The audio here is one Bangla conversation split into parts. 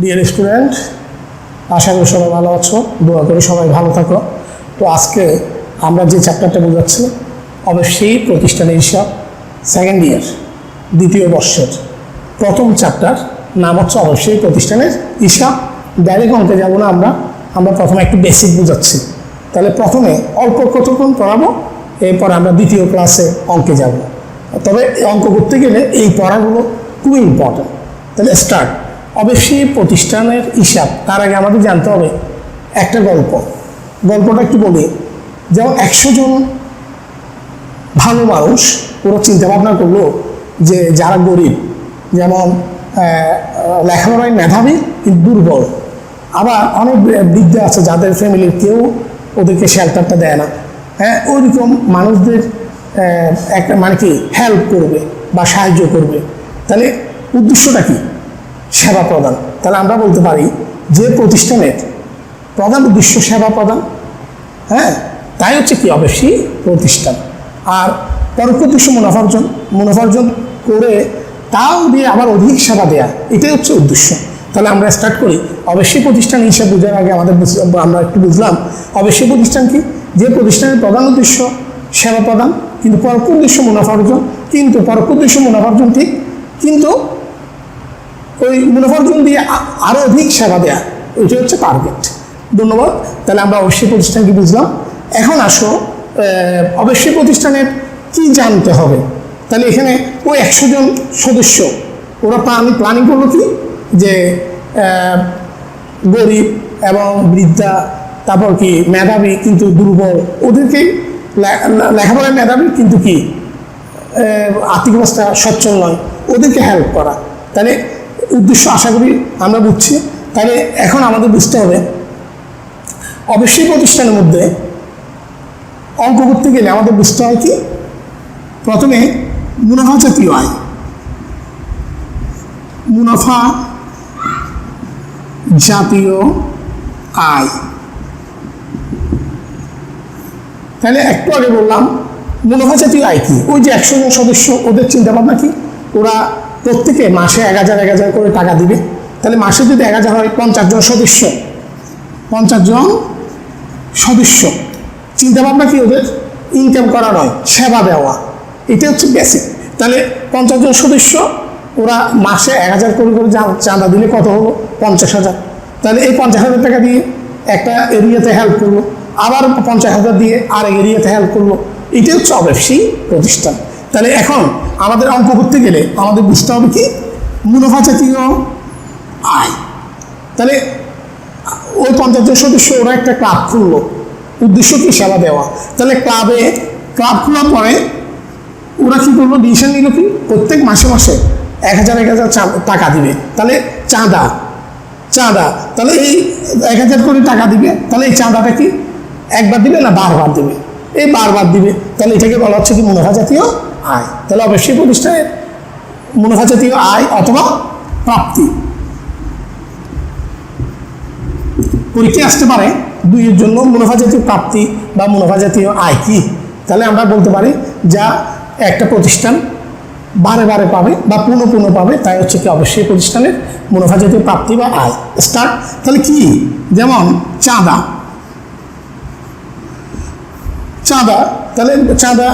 ডিয়ার স্টুডেন্ট, আশা করি সবাই ভালো আছো, দোয়া করি সবাই ভালো থাকো। তো আজকে আমরা যে চ্যাপ্টারটা বোঝাচ্ছি অবশ্যই প্রতিষ্ঠানের হিসাব, সেকেন্ড ইয়ার দ্বিতীয় বর্ষের প্রথম চ্যাপ্টার, নাম হচ্ছে অবশ্যই প্রতিষ্ঠানের হিসাব। ডাইরেক্ট অঙ্কে যাবো না, আমরা প্রথমে একটু বেসিক বোঝাচ্ছি। তাহলে প্রথমে অল্প কতক্ষণ পড়াবো, এরপর আমরা দ্বিতীয় ক্লাসে অঙ্কে যাব। তবে অঙ্ক করতে গেলে এই পড়াগুলো খুবই ইম্পর্টেন্ট। তাহলে স্টার্ট। অবশ্যই প্রতিষ্ঠানের হিসাব, তার আগে আমাদের জানতে হবে একটা গল্পটা একটু বলি। যেমন 100 জন ভালো মানুষ ওরা চিন্তা ভাবনা করলো যে যারা গরিব, যেমন লেখাপড়ায় মেধাবী কিন্তু দুর্বল, আবার অনেক বৃদ্ধ আছে যাদের ফ্যামিলির কেউ ওদেরকে শেল্টারটা দেয় না, হ্যাঁ, ওইরকম মানুষদের একটা মানে কি হেল্প করবে বা সাহায্য করবে। তাহলে উদ্দেশ্যটা কি? সেবা প্রদান। তাহলে আমরা বলতে পারি যে প্রতিষ্ঠানের প্রধান উদ্দেশ্য সেবা প্রদান, হ্যাঁ, তাই হচ্ছে কি অবশ্যই প্রতিষ্ঠান। আর পরোক্ষ উদ্দেশ্য মুনাফার্জন করে তাও দিয়ে আবার অধিক সেবা দেয়া, এটাই হচ্ছে উদ্দেশ্য। তাহলে আমরা স্টার্ট করি। অবশ্যই প্রতিষ্ঠান হিসাব বোঝার আগে আমরা একটু বুঝলাম অবশ্যই প্রতিষ্ঠান কি। যে প্রতিষ্ঠানের প্রধান উদ্দেশ্য সেবা প্রদান, কিন্তু পরোক্ষ উদ্দেশ্য মুনাফার্জন, কিন্তু পরোক্ষ উদ্দেশ্য মুনাফার্জন ঠিক, কিন্তু ওই মুনাফার্জন দিয়ে আরও অধিক সেবা দেয়া, ওইটা হচ্ছে টার্গেট। ধন্যবাদ। তাহলে আমরা অবশ্যই প্রতিষ্ঠান কি বুঝলাম। এখন আসো অবশ্যই প্রতিষ্ঠানের কি জানতে হবে। তাহলে এখানে ওই 100 জন সদস্য ওরা প্ল্যানিং করলো কি যে গরিব এবং বৃদ্ধা, তারপর কি মেধাবী কিন্তু দুর্বল, ওদেরকে লেখাপড়ায় মেধাবী কিন্তু কি আর্থিক অবস্থা সচ্ছল নয়, ওদেরকে হেল্প করা। তাহলে উদ্দেশ্য আশা করি আমরা বুঝছি। তাহলে এখন আমাদের বুঝতে হবে অবশ্যই প্রতিষ্ঠানের মধ্যে অঙ্ক করতে গেলে আমাদের বুঝতে হয় কি, প্রথমে মুনাফা জাতীয় আয়, মুনাফা জাতীয় আয়। তাহলে একটু আগে বললাম মুনাফা জাতীয় আয় কি, ওই যে 100 জন সদস্য ওদের চিন্তা ভাবনা কি, ওরা প্রত্যেকে মাসে 1000 করে টাকা দিবে। তাহলে মাসে যদি 1000 হয়, 50 জন সদস্য চিন্তা ভাবনা কি ওদের ইনকাম করা নয়, সেবা দেওয়া, এটা হচ্ছে বেসিক। তাহলে 50 জন সদস্য ওরা মাসে 1000 করে চাঁদা দিলে কত হলো? 50,000। তাহলে এই 50,000 টাকা দিয়ে একটা এরিয়াতে হেল্প করলো, আবার 50,000 দিয়ে আরেক এরিয়াতে হেল্প করলো, এটা হচ্ছে অবশ্যই প্রতিষ্ঠান। তাহলে এখন আমাদের অঙ্ক করতে গেলে আমাদের বুঝতে হবে কি মুনাফা জাতীয় আয়। তাহলে ওই 50 জন সদস্য ওরা একটা ক্লাব খুললো, উদ্দেশ্য কি সেবা দেওয়া। তাহলে ক্লাব খোলার পরে ওরা কি করলো, ডিসিশন নিল কি প্রত্যেক মাসে 1000 টাকা দিবে। তাহলে চাঁদা, তাহলে এই 1000 করে টাকা দিবে। তাহলে এই চাঁদাটা কি একবার দিবে না বারবার দিবে? এই বারবার দিবে। তাহলে এটাকে বলা হচ্ছে কি মুনাফা জাতীয় আয়। তাহলে অবশ্যই প্রতিষ্ঠানের মুনাফা জাতীয় আয় অথবা প্রাপ্তি। পরীক্ষায় আসতে পারে দুইয়ের জন্য মুনাফা জাতীয় প্রাপ্তি বা মুনাফা জাতীয় আয় কি। তাহলে আমরা বলতে পারি যা একটা প্রতিষ্ঠান বারে পাবে বা পুনঃ পাবে, তাই হচ্ছে কি অবশ্যই প্রতিষ্ঠানের মুনাফা জাতীয় প্রাপ্তি বা আয়। স্টার্ট। তাহলে কি, যেমন চাঁদা, তাহলে চাঁদা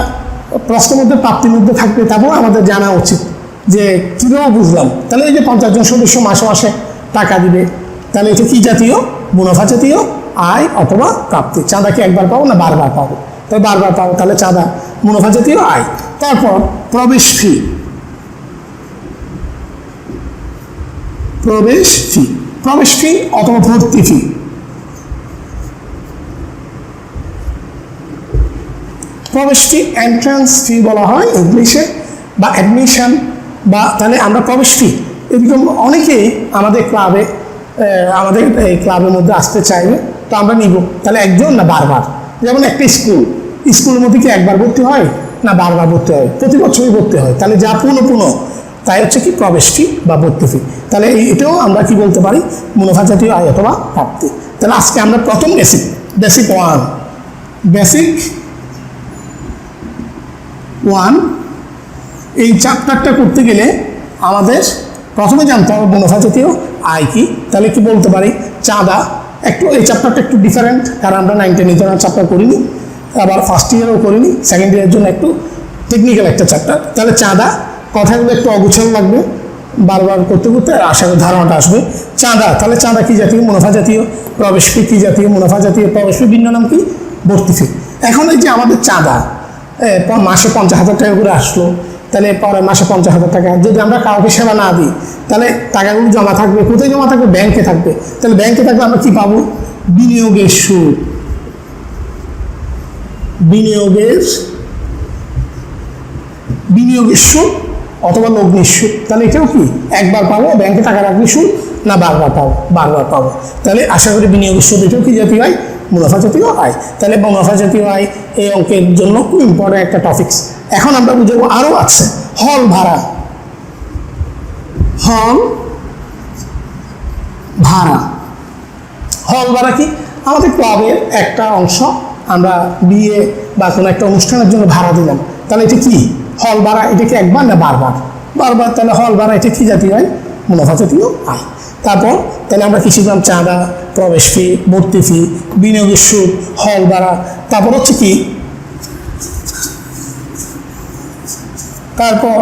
প্রশ্নের মধ্যে প্রাপ্তির মধ্যে থাকবে, তারপর আমাদের জানা উচিত যে কীভাবে বুঝলাম। তাহলে এই যে 50 জন সদস্য মাসে টাকা দিবে, তাহলে এটা কি জাতীয়? মুনাফা জাতীয় আয় অথবা প্রাপ্তি। চাঁদা কি একবার পাবো না বারবার পাবো? তাই বারবার পাবো, তাহলে চাঁদা মুনাফা জাতীয় আয়। তারপর প্রবেশ ফি অথবা ভর্তি ফি। প্রবেশ ফি এন্ট্রান্স ফি বলা হয় ইংলিশে, বা অ্যাডমিশন, বা তাহলে আমরা প্রবেশ ফি এরকম অনেকেই আমাদের এই ক্লাবের মধ্যে আসতে চাইবে, তো আমরা নিব। তাহলে একজন না বারবার? যেমন একটা স্কুলের মধ্যে কি একবার ভর্তি হয় না বারবার ভর্তি হয়? প্রতি বছরই ভর্তি হয়। তাহলে যা পুনঃ তাই হচ্ছে কি প্রবেশ ফি বা ভর্তি ফি। তাহলে এটাও আমরা কি বলতে পারি মুনাফা জাতীয় আয় অথবা প্রাপ্তি। তাহলে আজকে আমরা প্রথম বেসিক ওয়ান এই চ্যাপ্টারটা করতে গেলে আমাদের প্রথমে জানতে হবে মুনাফা জাতীয় আয় কি? তাহলে কি বলতে পারি? চাঁদা। একটু এই চ্যাপ্টারটা একটু ডিফারেন্ট, কারণ আমরা 9 10 ধরনের চ্যাপ্টার করিনি, আবার ফার্স্ট ইয়ারেও করিনি, সেকেন্ড ইয়ারের জন্য একটু টেকনিক্যাল একটা চ্যাপ্টার। তাহলে চাঁদা, কথাগুলো একটু অগুছালো লাগবে, বারবার করতে করতে আশা করি ধারণাটা আসবে। চাঁদা, তাহলে চাঁদা কি জাতীয়? মুনাফা জাতীয়। প্রবেশ ফি কি জাতীয়? মুনাফা জাতীয়। প্রবেশ ফি ভিন্ন নাম কি? ভর্তি ফি। এখন এই যে আমাদের চাঁদা মাসে 50,000 টাকা করে আসলো, তাহলে পরে মাসে 50,000 টাকা যদি আমরা কাউকে সেবা না দিই, তাহলে টাকাগুলো জমা থাকবে কোথায়? জমা থাকবে ব্যাংকে থাকবে। তাহলে ব্যাংকে থাকলে আমরা কি পাবো? বিনিয়োগের সুদ। বিনিয়োগের সুদ অথবা লগ্নির সুদ। তাহলে এটাও কি একবার পাবো? ব্যাংকে টাকা রাখলে সুদ, না বারবার পাবো? বারবার পাবো। তাহলে আশা করি বিনিয়োগের সুদ এটাও কি জাতীয় আয়? মুনাফা জাতীয় আয়। তাহলে মুনাফা জাতীয় আয় এই অঙ্কের জন্য খুব ইম্পর্টেন্ট একটা টপিকস। এখন আমরা বুঝবো আরও আছে হল ভাড়া। হল ভাড়া কি? আমাদের ক্লাবের একটা অংশ আমরা বিয়ে বা কোনো একটা অনুষ্ঠানের জন্য ভাড়া দিলাম, তাহলে এটা কি? হল ভাড়া। এটা কি একবার না বারবার? বারবার। তাহলে হল ভাড়া এটা কি জাতীয় আয়? মুনাফা জাতীয় আয়। তারপর তাহলে আমরা কি শিখলাম? চাঁদা, প্রবেশ ফি, ভর্তি ফি, বিনিয়োগের সুদ, হল ভাড়া। তারপর হচ্ছে কি? তারপর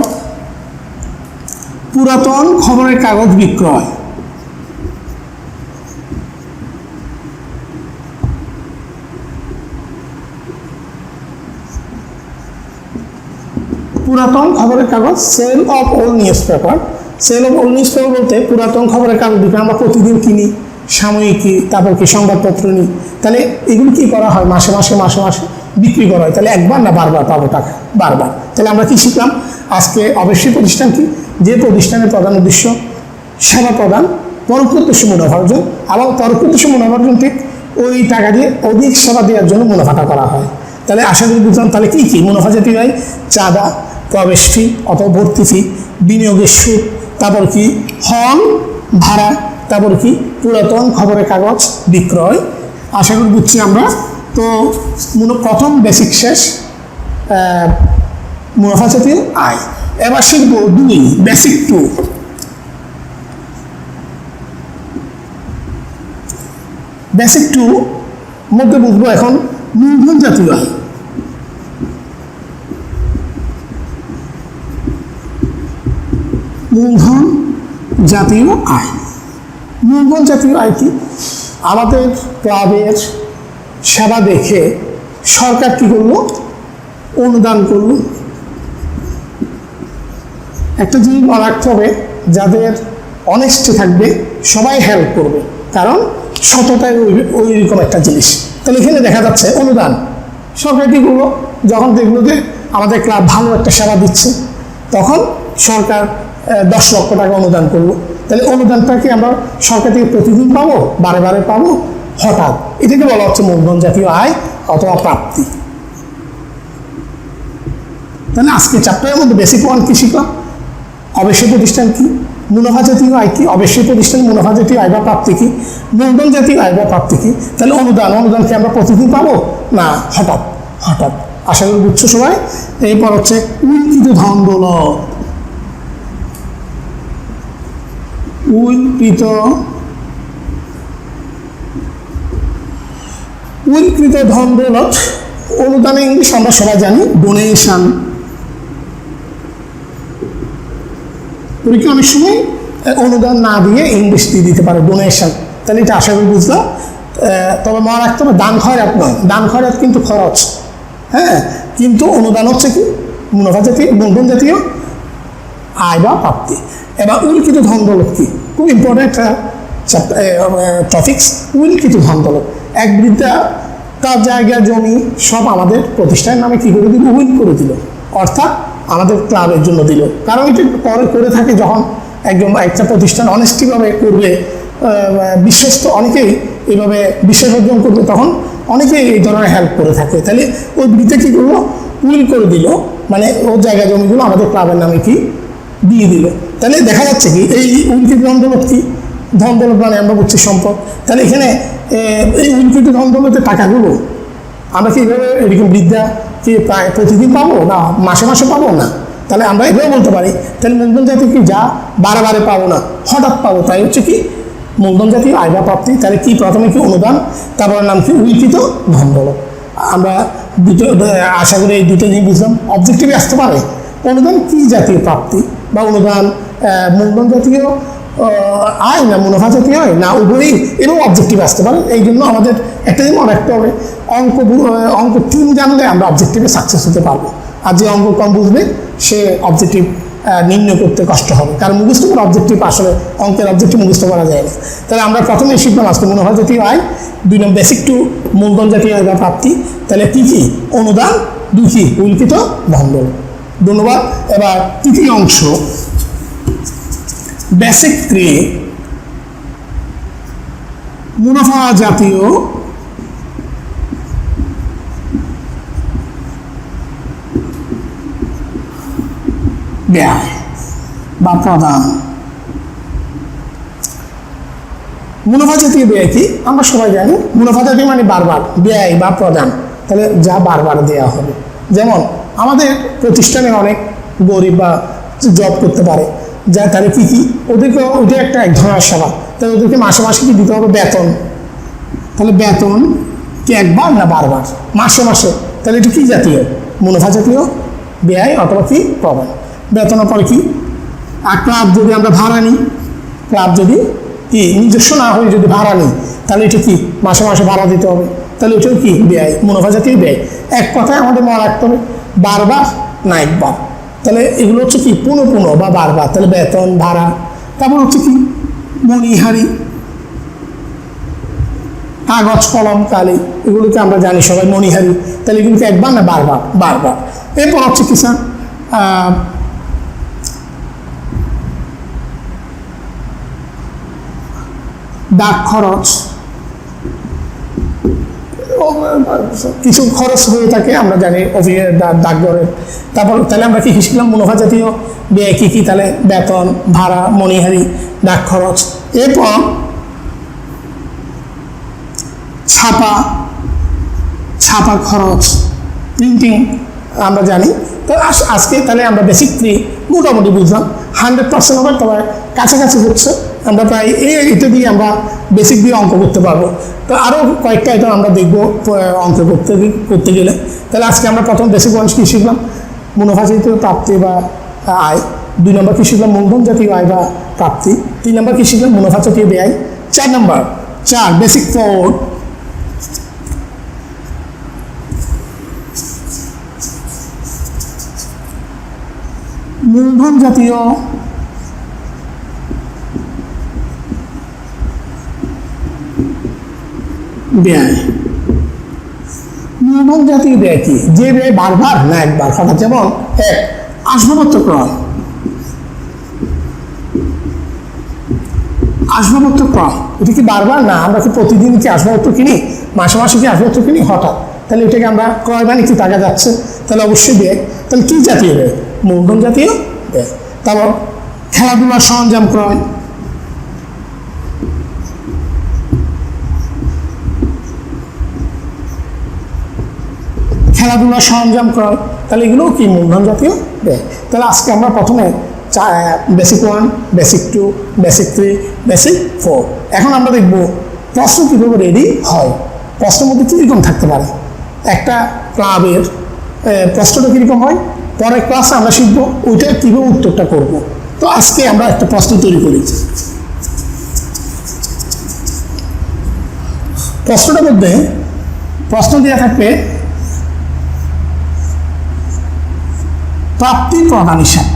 পুরাতন খবরের কাগজ বিক্রয়। পুরাতন খবরের কাগজ, sale of old newspaper. Sale of old newspaper বলতে পুরাতন খবরের কাগজ বিক্রয়। আমরা প্রতিদিন কিনি, সাময়িকী, তারপর কি সংবাদপত্র নিই। তাহলে এগুলো কি করা হয়? মাসে মাসে বিক্রি করা হয়। তাহলে একবার না বারবার পাবো টাকা? বারবার। তাহলে আমরা কি শিখলাম আজকে? অবশ্যই প্রতিষ্ঠান কি? যে প্রতিষ্ঠানের প্রধান উদ্দেশ্য সেবা প্রদান, পরোক্ষ উদ্দেশ্য মুনাফা অর্জন, এবং পরোক্ষ উদ্দেশ্য মুনাফা অর্জন ঠিক ওই টাকা দিয়ে অধিক সেবা দেওয়ার জন্য মুনাফাটা করা হয়। তাহলে আশা করি বুঝলাম। তাহলে কি কি মুনাফা জাতীয় আয়? চাঁদা, প্রবেশ ফি অথবা ভর্তি ফি, বিনিয়োগের সুদ, তারপর কি হল ভাড়া, তারপর কি পুরাতন খবরের কাগজ বিক্রয়। আশা করি বুঝছি আমরা। তো প্রথম বেসিক শেষ, মুনাফা জাতীয় আয়। এবার শিখবো 2, বেসিক 2। বেসিক 2 মধ্যে বুঝবো এখন মূলধন জাতীয় আয়। মূলধন জাতীয় আয়। মূলধন জাতীয় আয় কি? আমাদের ক্লাবের সেবা দেখে সরকার কি করলো? অনুদান করলো। একটা জিনিস মনে রাখতে হবে, যাদের অনেস্টি থাকবে সবাই হেল্প করবে, কারণ সততায় ওইরকম একটা জিনিস। তাহলে এখানে দেখা যাচ্ছে অনুদান। সরকার কি করলো? যখন দেখলো যে আমাদের ক্লাব ভালো একটা সেবা দিচ্ছে, তখন সরকার 10 লক্ষ টাকা অনুদান করলো। তাহলে অনুদানটাকে আমরা সরকার থেকে প্রতিদিন পাবো, বারে বারে পাবো, হঠাৎ? এটাকে বলা হচ্ছে মূলধন জাতীয় আয় অথবা প্রাপ্তি। তাহলে আজকে চ্যাপ্টারের মধ্যে বেসিক 1 কি শিখলাম? অবশ্যই প্রতিষ্ঠান কি? মুনাফা জাতীয় আয় কি? অবশ্যই প্রতিষ্ঠান মুনাফা জাতীয় আয় বা প্রাপ্তি কি? মূলধন জাতীয় আয় বা প্রাপ্তি কি? তাহলে অনুদানকে আমরা প্রতিদিন পাবো না হঠাৎ? আশা করি বুঝছো সবাই। এরপর হচ্ছে উল্লিখিত ধন দৌলত। উল্লিখিত ধন দৌলত অনুদানের ইংলিশ আমরা সবাই জানি ডোনেশন। পরীক্ষা অনেক সময় অনুদান না দিয়ে ইংলিশ দিয়ে দিতে পারে ডোনেশন। তাহলে এটা আশা করি বুঝলাম। তবে মনে রাখতে হবে দান খয়রাত নয়, দান খয়রাত কিন্তু খরচ, হ্যাঁ, কিন্তু অনুদান হচ্ছে কি? মুনাফা জাতীয়, মূলধন জাতীয় আয় বা প্রাপ্তি। এবার উল্লিখিত ধন দৌলত কি? খুব ইম্পর্টেন্ট টপিক্স। উল্লিখিত ধন দৌলত, এক বৃদ্ধা তার জায়গা জমি সব আমাদের প্রতিষ্ঠানের নামে কি করে দিল? উইল করে দিল, অর্থাৎ আমাদের ক্লাবের জন্য দিল। কারণ এটা পরে করে থাকে যখন একটা প্রতিষ্ঠান অনেস্টিভাবে করবে, বিশ্বস্ত অনেকেই এইভাবে বিশ্বাস অর্জন করবে, তখন অনেকেই এই ধরনের হেল্প করে থাকে। তাহলে ওই বৃদ্ধা কী করলো? উইল করে দিল, মানে ওর জায়গা জমিগুলো আমাদের ক্লাবের নামে কি দিয়ে দিল। তাহলে দেখা যাচ্ছে কি এই উল্লিখিত ধন দৌলত কি? ধন দৌলত মানে আমরা বুঝছি সম্পদ। তাহলে এখানে এই উল্লিখিত ধন দৌলতের টাকাগুলো আমরা কি এইভাবে এরকম বৃদ্ধা কি প্রায় প্রতিদিন পাবো না মাসে মাসে পাবো না? তাহলে আমরা এটাও বলতে পারি তাহলে মূলধন জাতীয় কি যা বারে বারে পাবো না, হঠাৎ পাবো, তাই হচ্ছে কি মূলধন জাতীয় আয় বা প্রাপ্তি। তাহলে কি প্রথমে কি অনুদান, তারপরে নাম কি উল্লিখিত ধনবল। আমরা দুটো আশা করি এই দুটো জিনিস বুঝলাম। অবজেক্টিভে আসতে পারে অনুদান কি জাতীয় প্রাপ্তি বা অনুদান মূলধন জাতীয় আয় না মুনাফা জাতীয় আয় না উভয়ই, এরও অবজেক্টিভ আসতে পারে। এই জন্য আমাদের একটা জিনিস মনে রাখতে হবে, অঙ্ক 3 জানলে আমরা অবজেক্টিভে সাকসেস হতে পারবো। আর যে অঙ্ক কম বুঝবে সে অবজেক্টিভ নির্ণয় করতে কষ্ট হবে, কারণ মুখস্থ করা অবজেক্টিভ আসলে অঙ্কের অবজেক্টিভ মুখস্থ করা যায় না। তাহলে আমরা প্রথমে শিখলাম আজকে মুনাফা জাতীয় আয়, 2 নম্বর বেসিক 2 মূলধন জাতীয় আয় বা প্রাপ্তি। তাহলে কি কি অনুদান, 2 কি উল্লিখিত ধনবল। ধন্যবাদ। এবার তৃতীয় অংশ বেসিক 3 মুনাফা জাতীয় ব্যয় বা প্রদান। মুনাফা জাতীয় ব্যয় কি আমরা সবাই জানি, মুনাফা জাতীয় মানে বারবার, ব্যয় বা প্রদান তাহলে যা বারবার দেওয়া হবে। যেমন আমাদের প্রতিষ্ঠানে অনেক গরিব বা জব করতে পারে, যা তাহলে কি কি ওদেরকে ওইটা একটা এক ধরনের সেবা, তাহলে ওদেরকে মাসে মাসে কি দিতে হবে বেতন। তাহলে বেতন কি একবার না বারবার, মাসে মাসে, তাহলে এটা কি জাতীয় মুনাফা জাতীয় ব্যয় অথবা কি প্রদান। বেতনের পরে কি আর ক্লাব যদি আমরা ভাড়া নিই, ক্লাব যদি কি নিজস্ব না হয়ে যদি ভাড়া নিই তাহলে এটা কি মাসে মাসে ভাড়া দিতে হবে, তাহলে ওইটাও কি ব্যয়, মুনাফা জাতীয় ব্যয়। এক কথায় আমাদের মনে রাখতে হবে বারবার না একবার। তাহলে এগুলো হচ্ছে কি পুনঃ পুনঃ বা বারবার, তাহলে বেতন ভাড়া। তারপর হচ্ছে কি মণিহারি, কাগজ কলম কালি, এগুলোকে আমরা জানি সবাই মণিহারি, তাহলে এগুলোকে একবার না বারবার, বারবার। এরপর হচ্ছে কি স্যার ডাক খরচ, কিছু খরচ হয়ে থাকে আমরা জানি অফিসের ডাকঘরের। তারপর তাহলে আমরা কি শিখলাম মুনাফা জাতীয় ব্যয় কী কী, তাহলে বেতন ভাড়া মণিহারি ডাক খরচ। এরপর ছাপা, ছাপা খরচ প্রিন্টিং আমরা জানি। তো আজকে তাহলে আমরা বেসিক 3 মোটামুটি বুঝলাম, 100% হবে তবে কাছাকাছি হচ্ছে। আমরা প্রায় এটা দিয়ে আমরা বেসিক দিয়ে অঙ্ক করতে পারবো। তো আরও কয়েকটা আইটেম আমরা দেখবো অঙ্ক করতে গেলে। তাহলে আজকে আমরা প্রথম বেসিক ওয়ান কী শিখলাম, মুনাফা জাতীয় প্রাপ্তি বা আয়। 2 নম্বর কী শিখলাম মূলধন জাতীয় আয় বা প্রাপ্তি। 3 নম্বর কী শিখলাম মুনাফা জাতীয় ব্যয়। 4 নম্বর বেসিক 4 মূলধন জাতীয় ব্যয়। মূলধন জাতীয় ব্যয় কি, যে ব্যয় বারবার না একবার হঠাৎ। যেমন এক আসবাবপত্র ক্রয়, আসবাবপত্র ক্রয় এটা কি বারবার না, আমরা কি প্রতিদিন কি আসবাবপত্র কিনি, মাসে মাসে কি আসবাবপত্র কিনি হঠাৎ, তাহলে এটাকে আমরা ক্রয় মানে কি টাকা যাচ্ছে, তাহলে অবশ্যই ব্যয়। তাহলে কি জাতীয় ব্যয়, মূলধন জাতীয় ব্যয়। তারপর খেলাধুলার সরঞ্জাম ক্রয়, খেলাধুলার সরঞ্জাম ক্রয়, তাহলে এগুলোও কি মূলধন জাতীয় ব্যয়। তাহলে আজকে আমরা প্রথমে বেসিক 1 বেসিক 2 বেসিক 3 বেসিক 4। এখন আমরা দেখব প্রশ্ন কীভাবে রেডি হয়। প্রশ্নের মধ্যে কীরকম থাকতে পারে, একটা ক্লাবের প্রশ্নটা কীরকম হয় পরের ক্লাসে আমরা শিখবো ওইটা কীভাবে উত্তরটা করব। তো আজকে আমরা একটা প্রশ্ন তৈরি করি। প্রশ্নটার মধ্যে প্রশ্ন দেওয়া থাকবে প্রাপ্তি প্রদান হিসাব।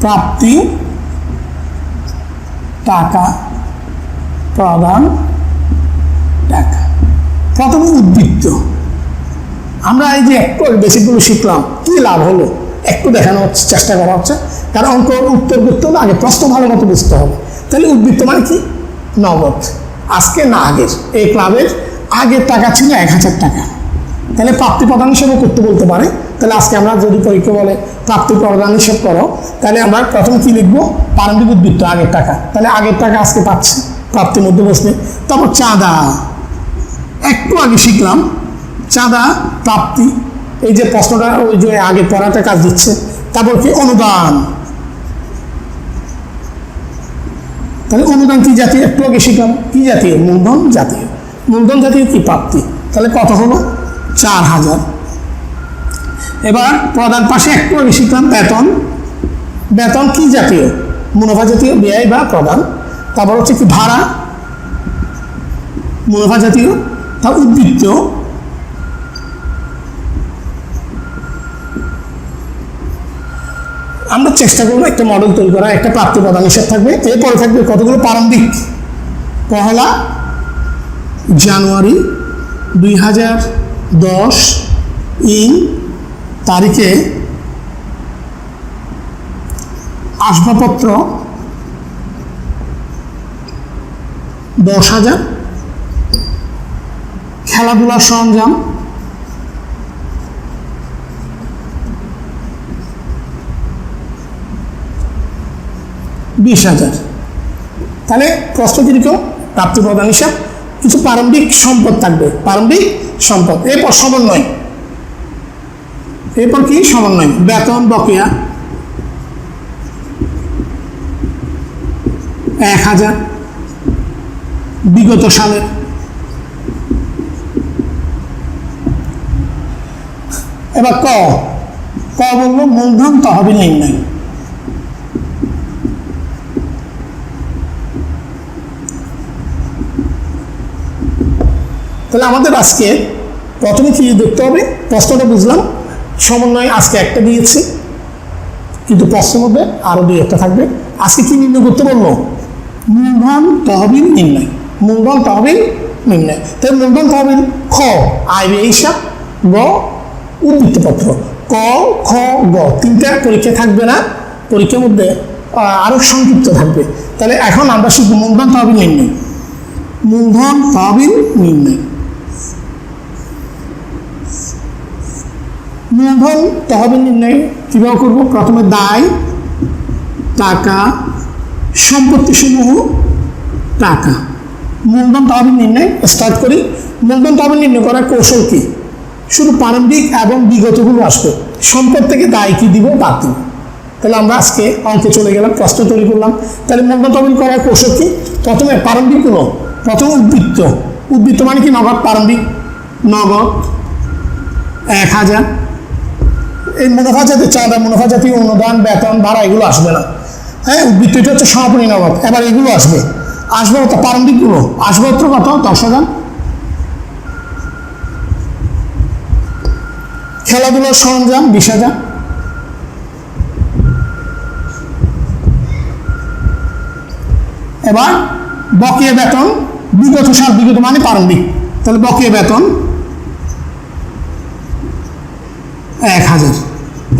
প্রাপ্তি টাকা প্রদান টাকা। প্রথমে উদ্বৃত্ত, আমরা এই যে একটু বেসিকগুলো শিখলাম কি লাভ হলো একটু দেখানোর চেষ্টা করা হচ্ছে, কারণ অঙ্ক উত্তর করতে হলে আগে প্রশ্ন ভালো মতো বুঝতে হবে। তাহলে উদ্বৃত্ত মানে কি নগদ, আজকে না আগের। এই ক্লাবের আগের টাকা ছিল 1000 টাকা, তাহলে প্রাপ্তি প্রদান হিসেবে করতে বলতে পারে। তাহলে আজকে আমরা যদি পরীক্ষা বলে প্রাপ্তি প্রদান হিসেব করো, তাহলে আমরা প্রথম কি লিখবো প্রারম্ভিক উদ্বৃত্ত আগের টাকা, তাহলে আগের টাকা আজকে পাচ্ছি প্রাপ্তির মধ্যে বসবে। তারপর চাঁদা, একটু আগে শিখলাম চাঁদা প্রাপ্তি, এই যে প্রশ্নটা ওই যে আগে পড়াটা কাজ দিচ্ছে। তারপর কি অনুদান, তাহলে অনুদান কি জাতীয়, একটু আগে শিখলাম কি জাতীয়, মূলধন জাতীয়। মূলধন জাতীয় কি প্রাপ্তি, তাহলে কত হলো 4000। এবার প্রধান পাশে একটু আগে শিখলাম বেতন, বেতন কি জাতীয়, মুনাফা জাতীয় ব্যয় বা প্রদান। তারপর হচ্ছে কি ভাড়া, মুনাফা জাতীয়। তা উদ্বৃত্ত, আমরা চেষ্টা করবো একটা মডেল তৈরি করা, একটা প্রাপ্তি প্রদান হিসাব থাকবে। এরপরে থাকবে কতগুলো প্রারম্ভিক। 1 জানুয়ারি 2010 ইং তারিখে আসবাবপত্র 10,000, খেলাধুলার সরঞ্জাম 20,000। তাহলে প্রশ্ন কিরকম, প্রাপ্তি প্রদান হিসাব, কিছু প্রারম্ভিক সম্পদ থাকবে, প্রারম্ভিক সম্পদ। এরপর সমন্বয়, এরপর কি সমন্বয়, বেতন বকেয়া 1000 বিগত সালের। এবার ক বললো মূলধন তহবিল নির্ণয়। তাহলে আমাদের আজকে প্রথমে কি দেখতে হবে, প্রশ্নটা বুঝলাম, সমন্বয় আজকে একটা দিয়েছি, কিন্তু প্রশ্নের মধ্যে আরো 2-1টা থাকবে। আজকে কি নির্ণয় করতে বললো, মূলধন তহবিল নির্ণয়, মূলধন তহবিল নির্ণয়। তাহলে মূলধন তহবিল খ আয় ব্যয় হিসাব, গ উদ্বৃত্তপত্র, ক খ গ 3টা পরীক্ষা থাকবে না, পরীক্ষার মধ্যে আরো সংক্ষিপ্ত থাকবে। তাহলে এখন আমরা শিখব মূলধন তহবিল নির্ণয়। মূলধন তহবিল নির্ণয়, মূলধন তহবিল নির্ণয় কীভাবে করবো, প্রথমে দায় টাকা সম্পত্তি সমূহ টাকা, মূলধন তহবিল নির্ণয় স্টার্ট করি। মূলধন তহবিল নির্ণয় করার কৌশল কি, শুধু প্রারম্ভিক এবং বিগতগুলো আসবে, সম্পদ থেকে দায় কি দিব বাদ দিব। তাহলে আমরা আজকে অঙ্কে চলে গেলাম, প্রশ্ন তৈরি করলাম। তাহলে মূলধন তহবিল করার কৌশল কি, প্রথমে প্রারম্ভিকগুলো, প্রথমে উদ্বৃত্ত, উদ্বৃত্ত মানে কি নগদ, প্রারম্ভিক নগদ 1000। এই মুনাফা জাতীয় চাঁদা, মুনাফা জাতীয় অনুদান, বেতন, ভাড়া এগুলো আসবে না। হ্যাঁ, উদ্বৃত্তটা হচ্ছে সমাপনী নগদ। এবার এগুলো আসবে, আসবে কত, প্রারম্ভিকগুলো আসবে কত 10,000। খেলাধুলার সরঞ্জাম 20,000। এবার বকেয়া বেতন বিগত সাল, বিগত মানে প্রারম্ভিক, তাহলে বকেয়া বেতন 1000।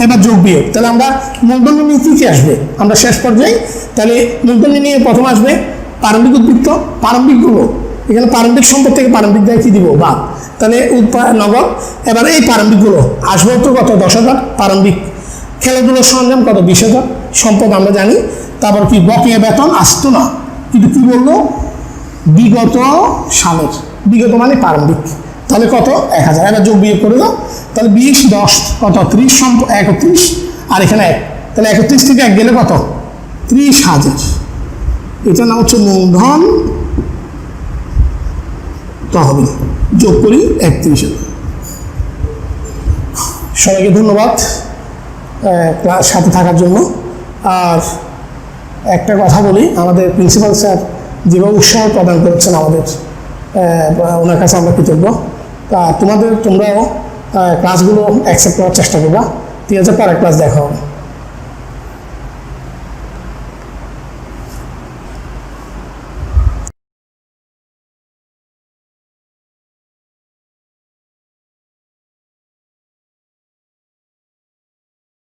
এবার যোগ বিয়োগ, তাহলে আমরা মূলধন নিয়ে কি আসবে, আমরা শেষ পর্যায়ে। তাহলে মূলধন নিয়ে প্রথম আসবে প্রারম্ভিক উদ্বৃত্ত, প্রারম্ভিকগুলো এখানে প্রারম্ভিক সম্পদ থেকে প্রারম্ভিক দেয় কি দিব বাদ, তাহলে নগদ। এবার এই প্রারম্ভিকগুলো আসবে তো কত 10,000 প্রারম্ভিক। খেলাধুলার সরঞ্জাম কত 20,000 সম্পদ আমরা জানি। তারপর কি বকেয়া বেতন আসতো না, কিন্তু কি বললো বিগত সালের, বিগত মানে প্রারম্ভিক, তাহলে কত 1000। এবার যোগ বিয়োগ করে দাও, তাহলে 20 10 কত 30 সম্পদ 31, আর এখানে 1, তাহলে 31 থেকে 1 গেলে কত 30,000। এটার নাম হচ্ছে মূলধন তহবিল। যোগ করি 31,000। সবাইকে ধন্যবাদ ক্লাস সাথে থাকার জন্য। আর একটা কথা বলি, আমাদের প্রিন্সিপাল স্যার যেভাবে উৎসাহ প্রদান করেছেন আমাদের, ওনার কাছে আমরা কৃতজ্ঞ। তা তোমরাও ক্লাসগুলো অ্যাকসেপ্ট করার চেষ্টা করবা। ঠিক আছে, পরের ক্লাস দেখা হবে।